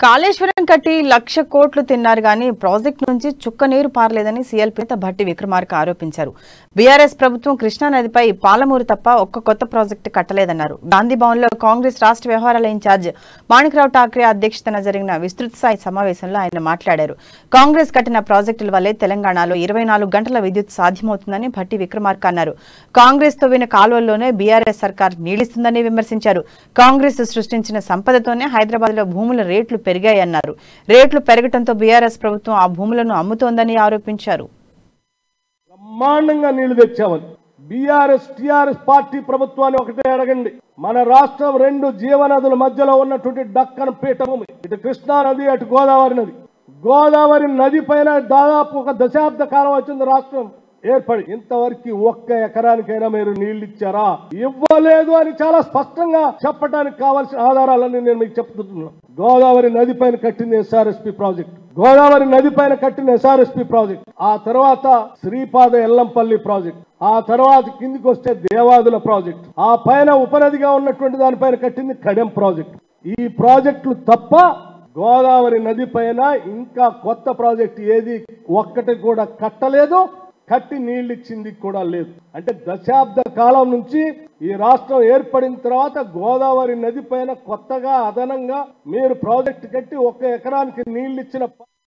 కాళేశ్వరం కట్టి 1,00,000 కోట్లు తిన్నారు గానీ ప్రాజెక్టు నుంచి చుక్క నీరు పారలేదని సీఎల్పీ నేత భట్టి విక్రమార్క ఆరోపించారు. బీఆర్ఎస్ ప్రభుత్వం కృష్ణా నదిపై పాలమూరు తప్ప ఒక్క కొత్త ప్రాజెక్టు కట్టలేదన్నారు. గాంధీ భవన్లో కాంగ్రెస్ రాష్ట్ర వ్యవహారాల ఇన్ఛార్జ్ మాణిక్రావు ఠాక్రే అధ్యక్షతన జరిగిన విస్తృత స్థాయి సమావేశంలో ఆయన మాట్లాడారు. కాంగ్రెస్ కట్టిన ప్రాజెక్టుల వల్లే తెలంగాణలో 24 గంటల విద్యుత్ సాధ్యమవుతుందని భట్టి విక్రమార్క అన్నారు. కాంగ్రెస్ తవ్విన కాలువల్లోనే బీఆర్ఎస్ సర్కార్ నీడిస్తుందని విమర్శించారు. కాంగ్రెస్ సృష్టించిన సంపదతోనే హైదరాబాద్లో భూముల రేట్లు పెరిగాయన్నారు. రేట్లు పెరగడంతో బీఆర్ఎస్ ప్రభుత్వం ఆ భూములను అమ్ముతోందని ఆరోపించారు. బ్రహ్మాండంగా నీళ్లు తెచ్చామని బీఆర్ఎస్ టీఆర్ఎస్ పార్టీ ప్రభుత్వాన్ని ఒకటే అడగండి. మన రాష్ట్రం 2 జీవనదుల మధ్యలో ఉన్నటువంటి దక్కన్ పీఠభూమి, ఇటు కృష్ణా నది అటు గోదావరి నది. గోదావరి నది పైన దాదాపు 1 దశాబ్ద కాలం వచ్చింది రాష్ట్రం ఏర్పడి. ఇంతవరకు 1 ఎకరానికైనా మీరు నీళ్లు ఇచ్చారా? ఇవ్వలేదు అని చాలా స్పష్టంగా చెప్పడానికి కావాల్సిన ఆధారాలన్నీ నేను మీకు చెప్తున్నాను. గోదావరి నది పైన కట్టింది ఎస్ఆర్ఎస్పీ ప్రాజెక్ట్, గోదావరి నది పైన కట్టిన ఎస్ఆర్ఎస్పీ ప్రాజెక్ట్, ఆ తర్వాత శ్రీపాద ఎల్లంపల్లి ప్రాజెక్ట్, ఆ తర్వాత కిందికి వస్తే దేవాదుల ప్రాజెక్ట్, ఆ పైన ఉపనదిగా ఉన్నటువంటి దానిపైన కట్టింది కడెం ప్రాజెక్ట్. ఈ ప్రాజెక్టులు తప్ప గోదావరి నది పైన ఇంకా కొత్త ప్రాజెక్ట్ ఏది ఒక్కటి కూడా కట్టలేదు, కట్టి నీళ్ళు ఇచ్చింది కూడా లేదు. అంటే దశాబ్ద కాలం నుంచి ఈ రాష్ట్రం ఏర్పడిన తర్వాత గోదావరి నది పైన కొత్తగా అదనంగా మీరు ప్రాజెక్టు కట్టి 1 ఎకరానికి నీళ్ళు ఇచ్చిన